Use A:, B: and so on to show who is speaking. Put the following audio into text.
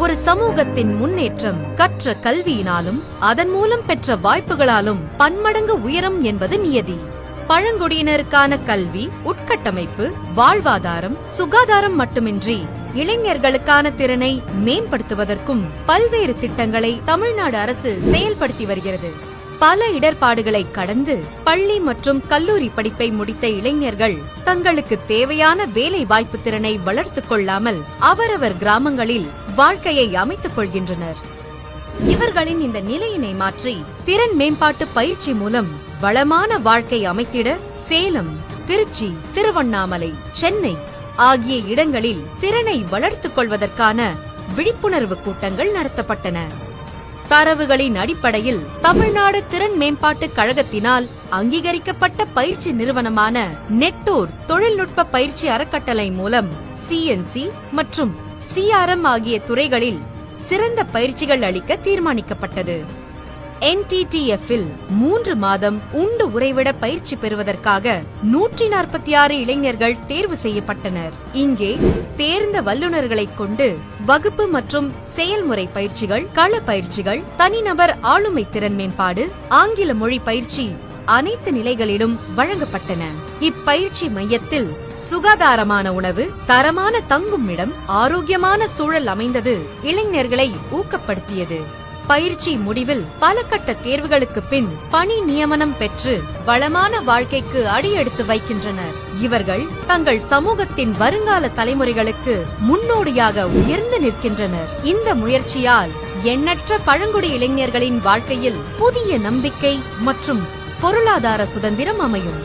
A: ஒரு சமூகத்தின் முன்னேற்றம் கற்ற கல்வியினாலும் அதன் மூலம் பெற்ற வாய்ப்புகளாலும் பன்மடங்கு உயரும் என்பது நியதி. பழங்குடியினருக்கான கல்வி, உட்கட்டமைப்பு, வாழ்வாதாரம், சுகாதாரம் மட்டுமின்றி இளைஞர்களுக்கான திறனை மேம்படுத்துவதற்கும் பல்வேறு திட்டங்களை தமிழ்நாடு அரசு செயல்படுத்தி வருகிறது. பல இடர்பாடுகளை கடந்து பள்ளி மற்றும் கல்லூரி படிப்பை முடித்த இளைஞர்கள் தங்களுக்கு தேவையான வேலை வாய்ப்பு திறனை வளர்த்துக் கொள்ளாமல் அவரவர் கிராமங்களில் வாழ்க்கையை அமைத்துக் கொள்கின்றனர். இவர்களின் இந்த நிலையினை மாற்றி திறன் மேம்பாட்டு பயிற்சி மூலம் வளமான வாழ்க்கை அமைத்திட சேலம், திருச்சி, திருவண்ணாமலை, சென்னை ஆகிய இடங்களில் திறனை வளர்த்துக் கொள்வதற்கான விழிப்புணர்வு கூட்டங்கள் நடத்தப்பட்டன. தரவுகளின் அடிப்படையில் தமிழ்நாடு திறன் மேம்பாட்டு கழகத்தினால் அங்கீகரிக்கப்பட்ட பயிற்சி நிறுவனமான நெட்டூர் தொழில்நுட்ப பயிற்சி அறக்கட்டளை மூலம் CNC மற்றும் CRM ஆகிய துறைகளில் சிறந்த பயிற்சிகள் அளிக்க தீர்மானிக்கப்பட்டது. NTTF-இல் 3 மாதம் உண்டு உறைவிட பயிற்சி பெறுவதற்காக 146 இளைஞர்கள் தேர்வு செய்யப்பட்டனர். இங்கே தேர்ந்த வல்லுநர்களைக் கொண்டு வகுப்பு மற்றும் செயல்முறை பயிற்சிகள், கள பயிற்சிகள், தனிநபர் ஆளுமை திறன் மேம்பாடு, ஆங்கில மொழி பயிற்சி அனைத்து நிலைகளிலும் வழங்கப்பட்டன. இப்பயிற்சி மையத்தில் சுகாதாரமான உணவு, தரமான தங்கும் இடம், ஆரோக்கியமான சூழல் அமைந்தது இளைஞர்களை ஊக்கப்படுத்தியது. பயிற்சி முடிவில் பல கட்ட தேர்வுகளுக்கு பின் பணி நியமனம் பெற்று வளமான வாழ்க்கைக்கு அடியெடுத்து வைக்கின்றனர். இவர்கள் தங்கள் சமூகத்தின் வருங்கால தலைமுறைகளுக்கு முன்னோடியாக உயர்ந்து நிற்கின்றனர். இந்த முயற்சியால் எண்ணற்ற பழங்குடி இளைஞர்களின் வாழ்க்கையில் புதிய நம்பிக்கை மற்றும் பொருளாதார சுதந்திரம் அமையும்.